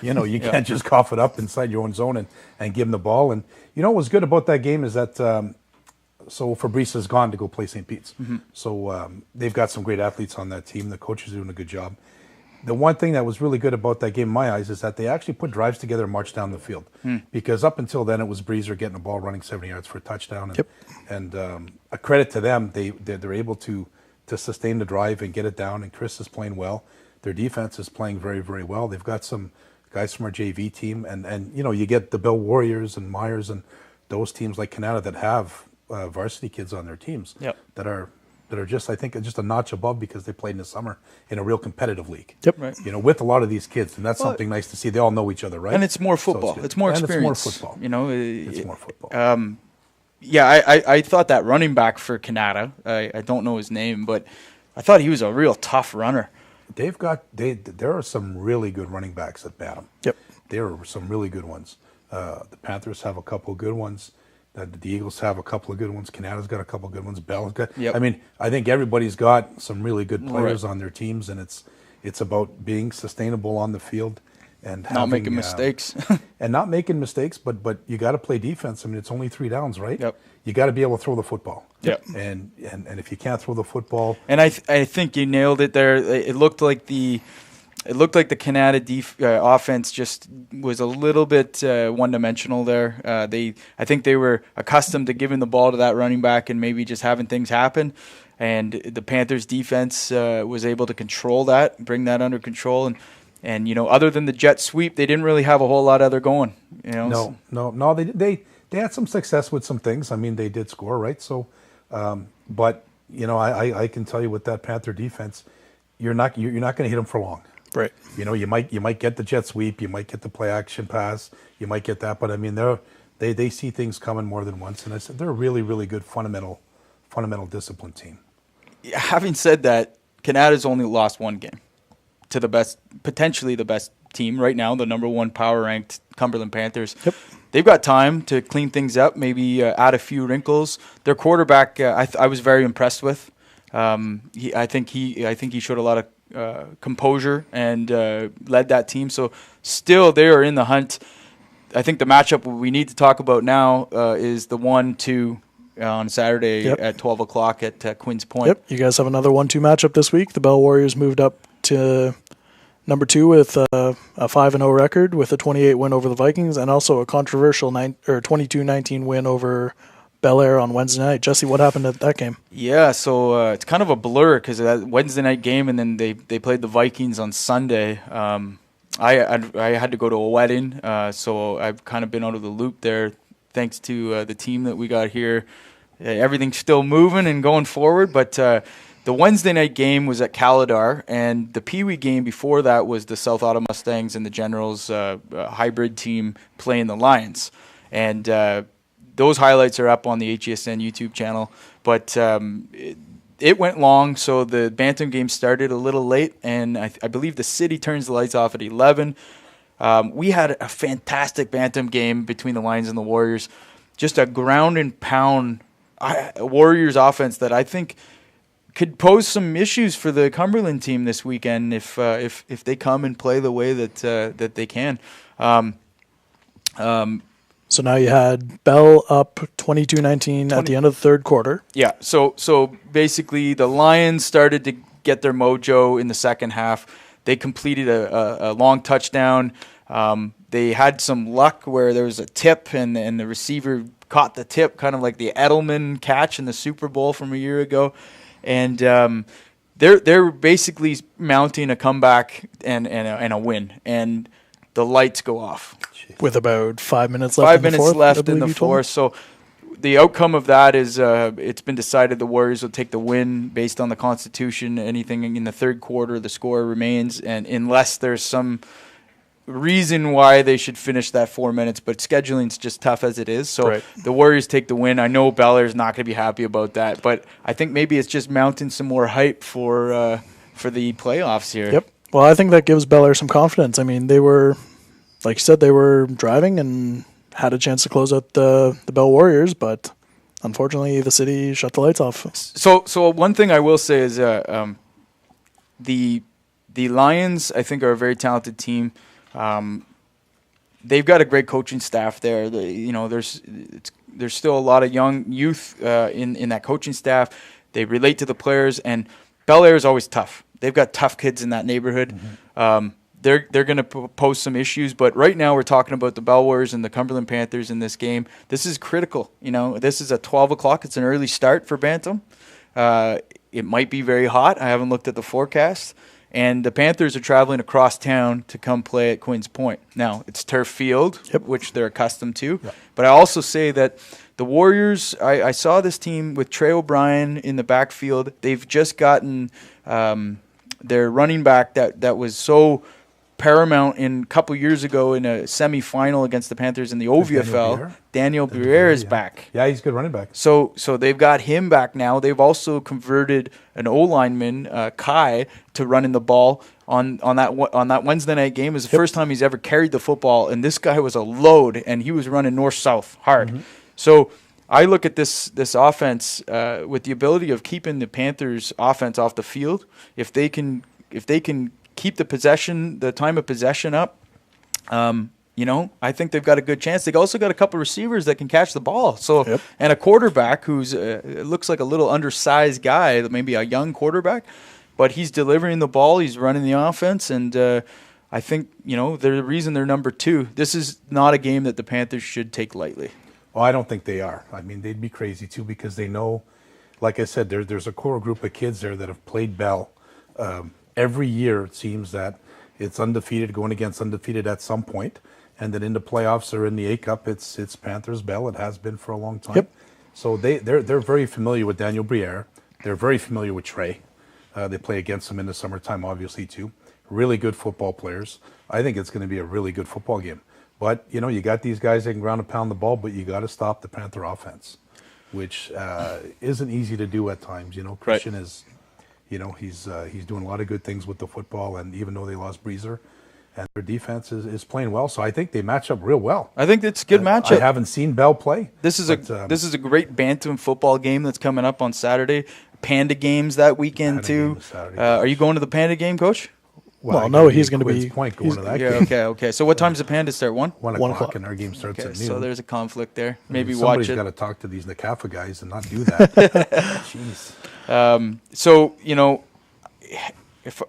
You can't just cough it up inside your own zone and give him the ball. And what was good about that game is that so Fabrice has gone to go play St. Pete's. Mm-hmm. So they've got some great athletes on that team. The coach is doing a good job. The one thing that was really good about that game in my eyes is that they actually put drives together and marched down the field. Because up until then, it was Breezer getting the ball running 70 yards for a touchdown. And a credit to them, they're able to sustain the drive and get it down. And Chris is playing well. Their defense is playing very, very well. They've got some guys from our JV team. And you get the Bell Warriors and Myers and those teams like Canada that have varsity kids on their teams that are just, I think, just a notch above because they played in the summer in a real competitive league. Yep. Right. With a lot of these kids, and that's something nice to see. They all know each other, right? And it's more football. So it's more experience. It's more football. It's more football. I thought that running back for Canada, I don't know his name, but I thought he was a real tough runner. There are some really good running backs at Bantam. Yep. There are some really good ones. The Panthers have a couple of good ones. The Eagles have a couple of good ones. Canada's got a couple of good ones. Bell's got. Yep. I think everybody's got some really good players on their teams, and it's about being sustainable on the field and not making mistakes. And not making mistakes, but you got to play defense. It's only 3 downs, right? Yep. You got to be able to throw the football. Yep. And if you can't throw the football, and I think you nailed it there. It looked like the Canada offense just was a little bit one-dimensional there. I think they were accustomed to giving the ball to that running back and maybe just having things happen. And the Panthers defense was able to control that, bring that under control. And other than the jet sweep, they didn't really have a whole lot other going. No. They had some success with some things. They did score, right? So, but I can tell you with that Panther defense, you're not going to hit them for long. Right. You might get the jet sweep, you might get the play action pass, you might get that, but they see things coming more than once, and I said they're a really, really good fundamental discipline team. Having said that, Canada's only lost one game to potentially the best team right now, the number 1 power ranked Cumberland Panthers. Yep. They've got time to clean things up, maybe add a few wrinkles. Their quarterback, I was very impressed with. I think he showed a lot of composure and led that team. So still they are in the hunt. I think the matchup we need to talk about now is the 1-2 on Saturday at 12 o'clock at Queen's Point. Yep, you guys have another 1-2 matchup this week. The Bell Warriors moved up to number 2 with a 5-0 record with a 28 win over the Vikings and also a controversial 22-19 win over Bel Air on Wednesday night. Jesse, what happened at that game? Yeah, so it's kind of a blur because of that Wednesday night game, and then they played the Vikings on Sunday. I had to go to a wedding, so I've kind of been out of the loop there. Thanks to the team that we got here, everything's still moving and going forward. But the Wednesday night game was at Caladar, and the Pee Wee game before that was the South Ottawa Mustangs and the Generals hybrid team playing the Lions, and those highlights are up on the HESN YouTube channel. But it went long, so the Bantam game started a little late, and I believe the city turns the lights off at 11. We had a fantastic Bantam game between the Lions and the Warriors. Just a ground and pound Warriors offense that I think could pose some issues for the Cumberland team this weekend if they come and play the way that they can. So now you had Bell up 22-19 at the end of the third quarter. Yeah, so basically the Lions started to get their mojo in the second half. They completed a long touchdown. They had some luck where there was a tip and the receiver caught the tip, kind of like the Edelman catch in the Super Bowl from a year ago. And they're basically mounting a comeback and a win. And the lights go off. With about 5 minutes left. 5 minutes left in the fourth. So the outcome of that is it's been decided the Warriors will take the win based on the Constitution. Anything in the third quarter, the score remains, and unless there's some reason why they should finish that 4 minutes, but scheduling's just tough as it is. So the Warriors take the win. I know Bel-Air's not going to be happy about that, but I think maybe it's just mounting some more hype for the playoffs here. Yep. Well, I think that gives Bel-Air some confidence. I mean, they were, like you said, they were driving and had a chance to close out the Bell Warriors, but unfortunately the city shut the lights off. So one thing I will say is the Lions, I think, are a very talented team. They've got a great coaching staff there. There's still a lot of young youth in that coaching staff. They relate to the players, and Bel-Air is always tough. They've got tough kids in that neighborhood. Mm-hmm. They're going to pose some issues, but right now we're talking about the Bell Warriors and the Cumberland Panthers in this game. This is critical. This is at 12 o'clock. It's an early start for Bantam. It might be very hot. I haven't looked at the forecast. And the Panthers are traveling across town to come play at Queen's Point. Now, it's turf field, which they're accustomed to. Yep. But I also say that the Warriors, I saw this team with Trey O'Brien in the backfield. They've just gotten their running back that was so paramount a couple years ago in a semifinal against the Panthers in the OVFL. Daniel Briere is back. Yeah, he's a good running back. So they've got him back now. They've also converted an O-lineman, Kai, to running the ball on that Wednesday night game. It was the first time he's ever carried the football, and this guy was a load, and he was running north-south hard. Mm-hmm. So I look at this offense with the ability of keeping the Panthers' offense off the field. If they can keep the time of possession up, I think they've got a good chance. They've also got a couple receivers that can catch the ball. So, and a quarterback who's looks like a little undersized guy, maybe a young quarterback, but he's delivering the ball. He's running the offense, and I think they're the reason they're number 2. This is not a game that the Panthers should take lightly. Well, I don't think they are. I mean, they'd be crazy too because they know, like I said, there's a core group of kids there that have played Bell. Every year it seems that it's undefeated going against undefeated at some point, and then in the playoffs or in the A-Cup, it's Panthers Bell. It has been for a long time. Yep. So they're very familiar with Daniel Briere. They're very familiar with Trey. They play against him in the summertime, obviously too. Really good football players. I think it's going to be a really good football game. But you got these guys that can ground and pound the ball, but you got to stop the Panther offense, which isn't easy to do at times. Christian is. He's doing a lot of good things with the football, and even though they lost Breezer, and their defense is playing well, so I think they match up real well. I think it's a good matchup. I haven't seen Bell play. This is a great Bantam football game that's coming up on Saturday. Panda games that weekend too. Are you going to the Panda game, Coach? Well, no, he's going to be going to that game. Okay. So what time does the Panda start? 1 o'clock, and our game starts at noon. So there's a conflict there. Maybe watch it. Somebody's got to talk to these NCAFA guys and not do that. Jeez.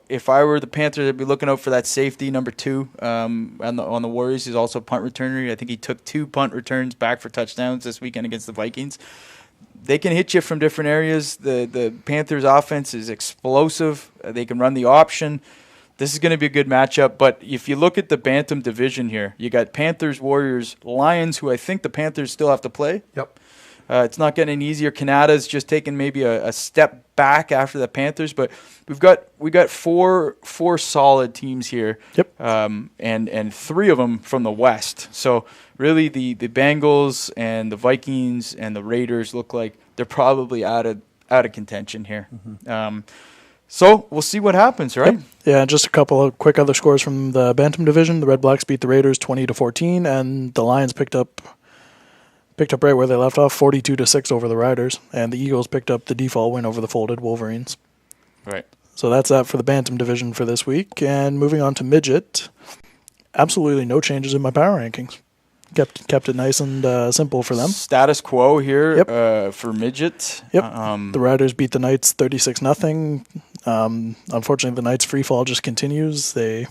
If I were the Panthers, I'd be looking out for that safety, number 2, on the Warriors. He's also a punt returner. I think he took 2 punt returns back for touchdowns this weekend against the Vikings. They can hit you from different areas. The Panthers' offense is explosive. They can run the option. This is going to be a good matchup. But if you look at the Bantam division here, you got Panthers, Warriors, Lions, who I think the Panthers still have to play. Yep. It's not getting any easier. Canada's just taken maybe a step back after the Panthers, but we got four solid teams here. Yep. And three of them from the West. So really, the Bengals and the Vikings and the Raiders look like they're probably out of contention here. So we'll see what happens, right? Yep. Yeah, just a couple of quick other scores from the Bantam division. The Red Blacks beat the Raiders 20-14, and the Lions picked up right where they left off, 42-6 over the Riders, and the Eagles picked up the default win over the folded Wolverines. Right. So that's that for the Bantam division for this week. And moving on to Midget, absolutely no changes in my power rankings. Kept it nice and simple for them. Status quo here. Yep. For Midget. Yep. The Riders beat the Knights 36-0. Unfortunately, the Knights' free fall just continues. They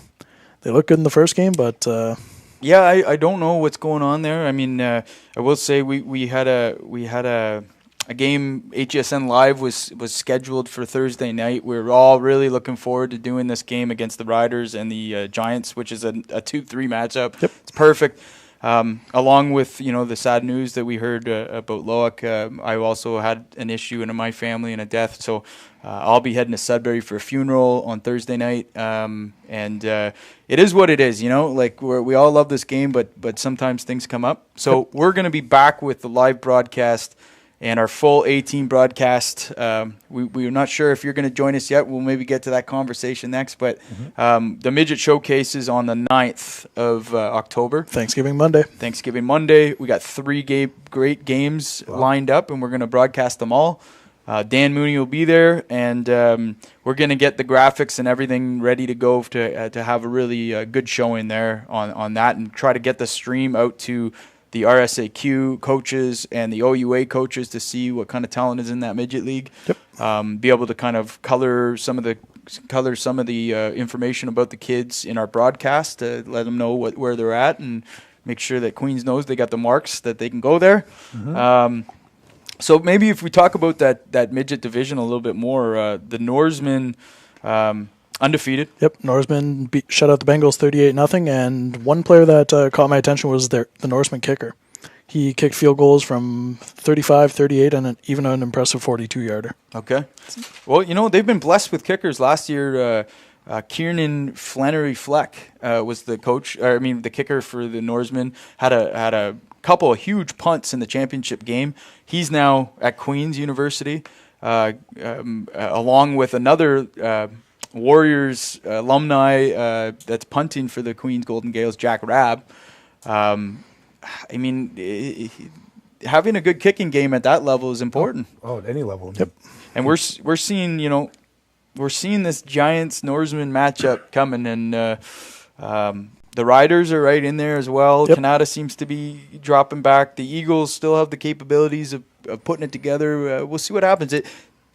look good in the first game, but yeah, I don't know what's going on there. I mean, I will say we had a game. HESN Live was scheduled for Thursday night. We were all really looking forward to doing this game against the Riders and the Giants, which is a 2-3 matchup. Yep. It's perfect. Along with the sad news that we heard about Loic, I also had an issue in my family and a death, so I'll be heading to Sudbury for a funeral on Thursday night, and it is what it is, like we all love this game, but sometimes things come up. So we're going to be back with the live broadcast and our full A-team broadcast. We're not sure if you're going to join us yet. We'll maybe get to that conversation next. But the Midget Showcase is on the 9th of October. Thanksgiving Monday. We got 3 great games lined up, and we're going to broadcast them all. Dan Mooney will be there, and we're going to get the graphics and everything ready to go to have a really good showing there on that, and try to get the stream out to the RSAQ coaches and the OUA coaches to see what kind of talent is in that midget league. Yep. Be able to kind of color some of the information about the kids in our broadcast to let them know where they're at, and make sure that Queens knows they got the marks that they can go there. So maybe if we talk about that midget division a little bit more, the Norsemen undefeated. Yep, Norsemen shut out the Bengals 38-0, and one player that caught my attention was the Norseman kicker. He kicked field goals from 35, 38, and even an impressive 42-yarder. Okay. Well, they've been blessed with kickers. Last year, Kiernan Flannery Fleck was the the kicker for the Norsemen. Had a couple of huge punts in the championship game. He's now at Queen's University, along with another Warriors alumni that's punting for the Queens Golden Gales, Jack Rabb. Having a good kicking game at that level is important. Oh, at any level. Yep. And we're seeing this Giants Norseman matchup coming, and the Riders are right in there as well. Yep. Canada seems to be dropping back. The Eagles still have the capabilities of putting it together. We'll see what happens.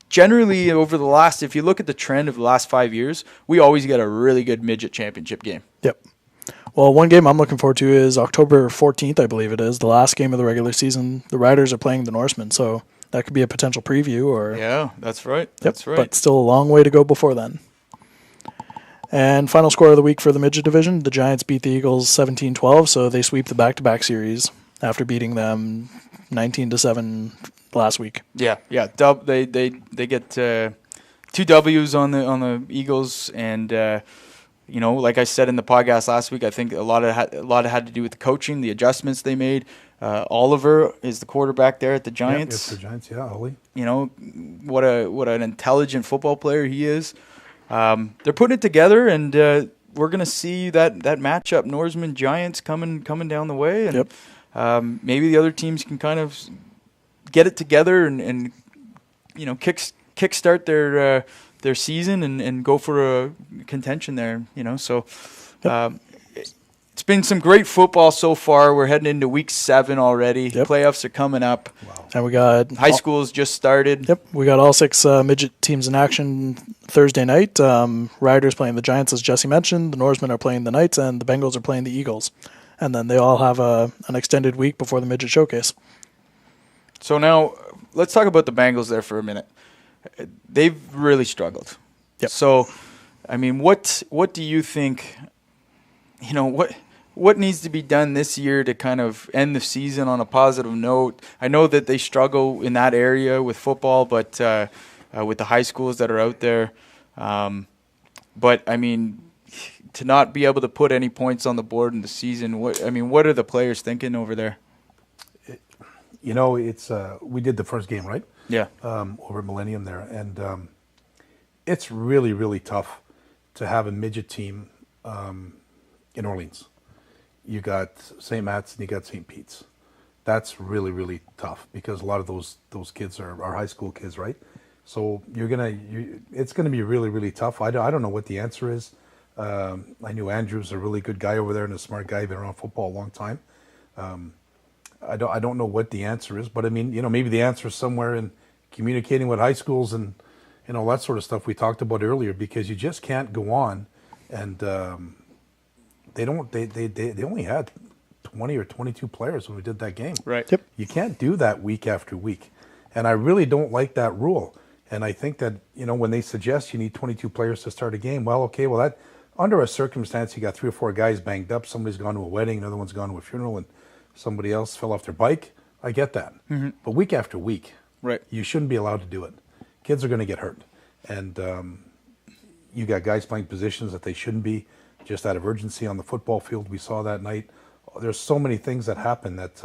Generally, if you look at the trend of the last 5 years, we always get a really good midget championship game. Yep. Well, one game I'm looking forward to is October 14th, I believe it is, the last game of the regular season. The Riders are playing the Norsemen, so that could be a potential preview. Yeah, that's right. That's right. But still a long way to go before then. And final score of the week for the midget division, the Giants beat the Eagles 17-12, so they sweep the back-to-back series after beating them 19-7 last week. Yeah. They get 2 W's on the Eagles, and like I said in the podcast last week, I think a lot had to do with the coaching, the adjustments they made. Oliver is the quarterback there at the Giants. Yep, the Giants, yeah, Ollie. What an intelligent football player he is. They're putting it together, and we're going to see that matchup, Norseman Giants, coming down the way, and maybe the other teams can kind of get it together and kickstart their season and go for a contention there. So it's been some great football so far. We're heading into week 7 already. Yep. Playoffs are coming up. Wow. And we got high school's just started. Yep, we got all 6 midget teams in action Thursday night. Riders playing the Giants, as Jesse mentioned. The Norsemen are playing the Knights, and the Bengals are playing the Eagles. And then they all have an extended week before the midget showcase. So now let's talk about the Bengals there for a minute. They've really struggled. Yep. So, I mean, what do you think? what needs to be done this year to kind of end the season on a positive note? I know that they struggle in that area with football, but with the high schools that are out there. But, I mean, to not be able to put any points on the board in the season, what are the players thinking over there? It's we did the first game, right? Yeah. Over at Millennium there. And it's really, really tough to have a midget team in Orleans. You got St. Matt's and you got St. Pete's. That's really, really tough because a lot of those kids are high school kids, right? So it's gonna be really, really tough. I don't know what the answer is. I knew Andrew's a really good guy over there and a smart guy, been around football a long time. I don't know what the answer is, but I mean, maybe the answer is somewhere in communicating with high schools and that sort of stuff we talked about earlier, because you just can't go on and they only had 20 or 22 players when we did that game. Right. Yep. You can't do that week after week. And I really don't like that rule. And I think that, when they suggest you need 22 players to start a game, that under a circumstance, you got 3 or 4 guys banged up, somebody's gone to a wedding, another one's gone to a funeral, and somebody else fell off their bike. I get that. Mm-hmm. But week after week, right, you shouldn't be allowed to do it. Kids are going to get hurt. And you got guys playing positions that they shouldn't be, just out of urgency on the football field. We saw that night. There's so many things that happen that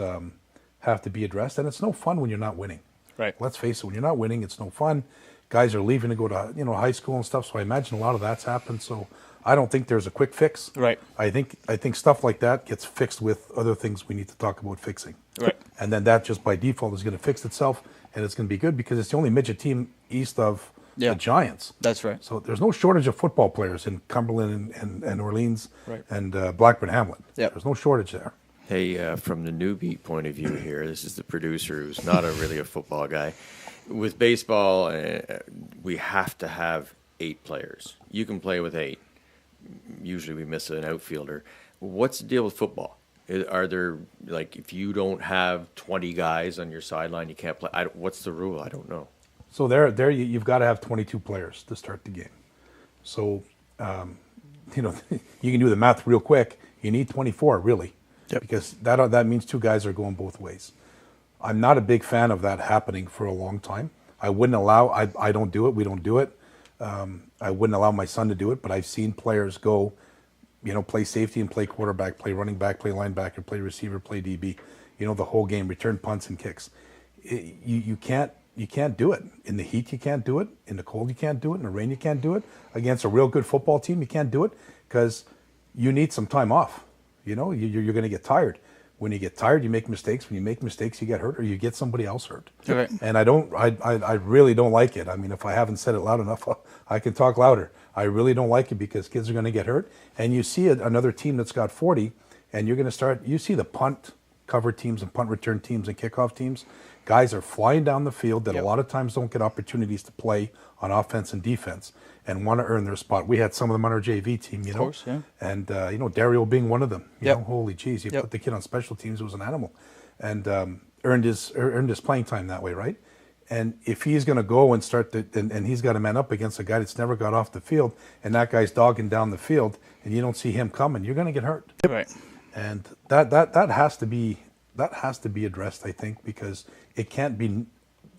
have to be addressed, and it's no fun when you're not winning. Right. Let's face it, when you're not winning, it's no fun. Guys are leaving to go to high school and stuff, so I imagine a lot of that's happened. So I don't think there's a quick fix. Right. I think stuff like that gets fixed with other things we need to talk about fixing. Right. And then that just by default is going to fix itself, and it's going to be good because it's the only midget team east of the Giants. That's right. So there's no shortage of football players in Cumberland and Orleans, right, and Blackburn Hamlet. Yeah. There's no shortage there. Hey, from the newbie point of view here, this is the producer who's not really a football guy. With baseball, we have to have 8 players. You can play with 8. Usually we miss an outfielder. What's the deal with football? Are there, if you don't have 20 guys on your sideline, you can't play? What's the rule? I don't know. So there you've got to have 22 players to start the game. So, you can do the math real quick. You need 24, really. Yep. Because that means 2 guys are going both ways. I'm not a big fan of that happening for a long time. I wouldn't allow, I don't do it, we don't do it. I wouldn't allow my son to do it, but I've seen players go, play safety and play quarterback, play running back, play linebacker, play receiver, play DB, the whole game, return punts and kicks. You can't do it. In the heat, you can't do it. In the cold, you can't do it. In the rain, you can't do it. Against a real good football team, you can't do it because you need some time off. You're going to get tired. When you get tired, you make mistakes. When you make mistakes, you get hurt or you get somebody else hurt. Okay. And I really don't like it. I mean, if I haven't said it loud enough, I can talk louder. I really don't like it because kids are going to get hurt. And you see another team that's got 40, and you're going to you see the punt cover teams and punt return teams and kickoff teams. Guys are flying down the field that a lot of times don't get opportunities to play on offense and defense and want to earn their spot. We had some of them on our JV team, Of course, yeah. And, Dario being one of them. You know, holy geez, you Yep. put the kid on special teams, it was an animal. And earned his playing time that way, right? And if he's going to go and and he's got to man up against a guy that's never got off the field, and that guy's dogging down the field, and you don't see him coming, you're going to get hurt. Right. And that has to be addressed, I think, because it can't be,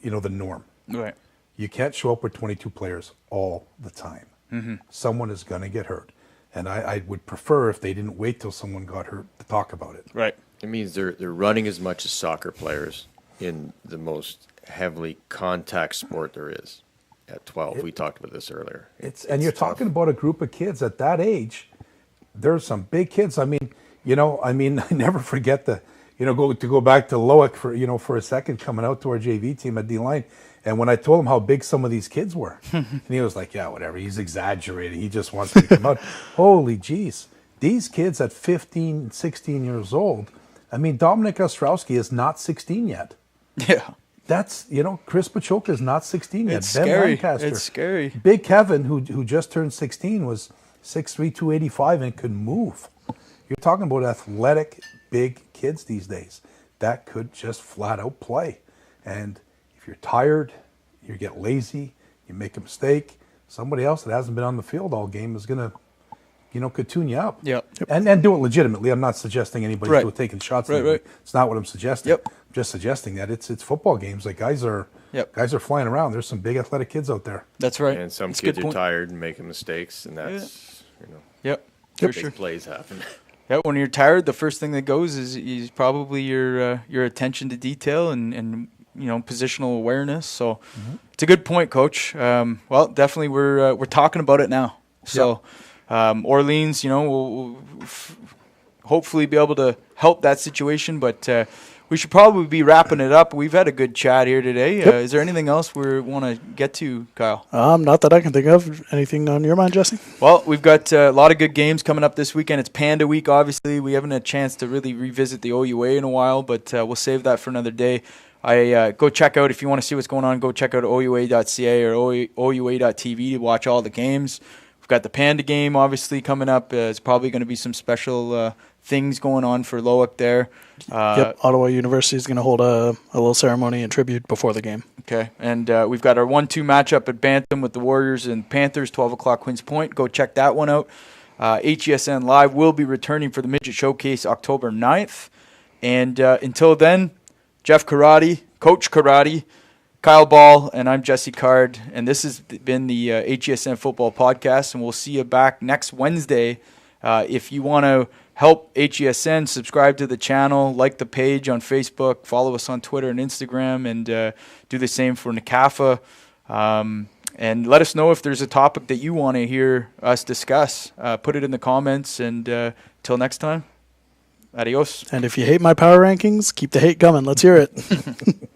the norm. Right. You can't show up with 22 players all the time. Mm-hmm. Someone is going to get hurt. And I would prefer if they didn't wait till someone got hurt to talk about it. Right. It means they're running as much as soccer players in the most heavily contact sport there is. At 12, we talked about this earlier. And you're talking about a group of kids at that age. There's some big kids. I mean, I never forget go back to Loic for a second, coming out to our JV team at D-line. And when I told him how big some of these kids were, and he was like, yeah, whatever, he's exaggerating. He just wants to come out. Holy jeez. These kids at 15, 16 years old, Dominic Ostrowski is not 16 yet. Yeah. That's, Chris Pachoka is not 16 yet. It's scary. Lancaster. It's scary. Big Kevin, who just turned 16, was 6'3", 285 and could move. You're talking about athletic, big kids these days that could just flat out play. And if you're tired, you get lazy, you make a mistake, somebody else that hasn't been on the field all game is going to could tune you up. Yep. And do it legitimately. I'm not suggesting anybody's Right. doing taking shots. Right, right. It's not what I'm suggesting. Yep. I'm just suggesting that it's football games. Like guys are flying around. There's some big athletic kids out there. That's right. And some That's a kids good are point. tired and making mistakes, and that's Yep. big For sure. plays happen. Yeah, when you're tired, the first thing that goes is probably your attention to detail and positional awareness. So it's a good point, Coach. Well, definitely we're talking about it now. So Orleans, we'll hopefully be able to help that situation, but we should probably be wrapping it up. We've had a good chat here today. Is there anything else we want to get to, Kyle? Not that I can think of. Anything on your mind, Jesse? Well, we've got a lot of good games coming up this weekend. It's Panda Week, obviously. We haven't had a chance to really revisit the OUA in a while, but we'll save that for another day. Go check out, if you want to see what's going on, go check out OUA.ca or OUA.tv to watch all the games. We've got the Panda game, obviously, coming up. There's probably going to be some special things going on for Loic there. Ottawa University is going to hold a little ceremony and tribute before the game. Okay, and we've got our 1-2 matchup at Bantam with the Warriors and Panthers, 12 o'clock Queens Point. Go check that one out. HESN Live will be returning for the Midget Showcase October 9th. And until then, Jeff Karate, Coach Karate, Kyle Ball, and I'm Jesse Card. And this has been the HESN Football Podcast, and we'll see you back next Wednesday. If you want to help HESN, subscribe to the channel, like the page on Facebook, follow us on Twitter and Instagram, and do the same for NCAFA. And let us know if there's a topic that you want to hear us discuss. Put it in the comments, and till next time, adios. And if you hate my power rankings, keep the hate coming. Let's hear it.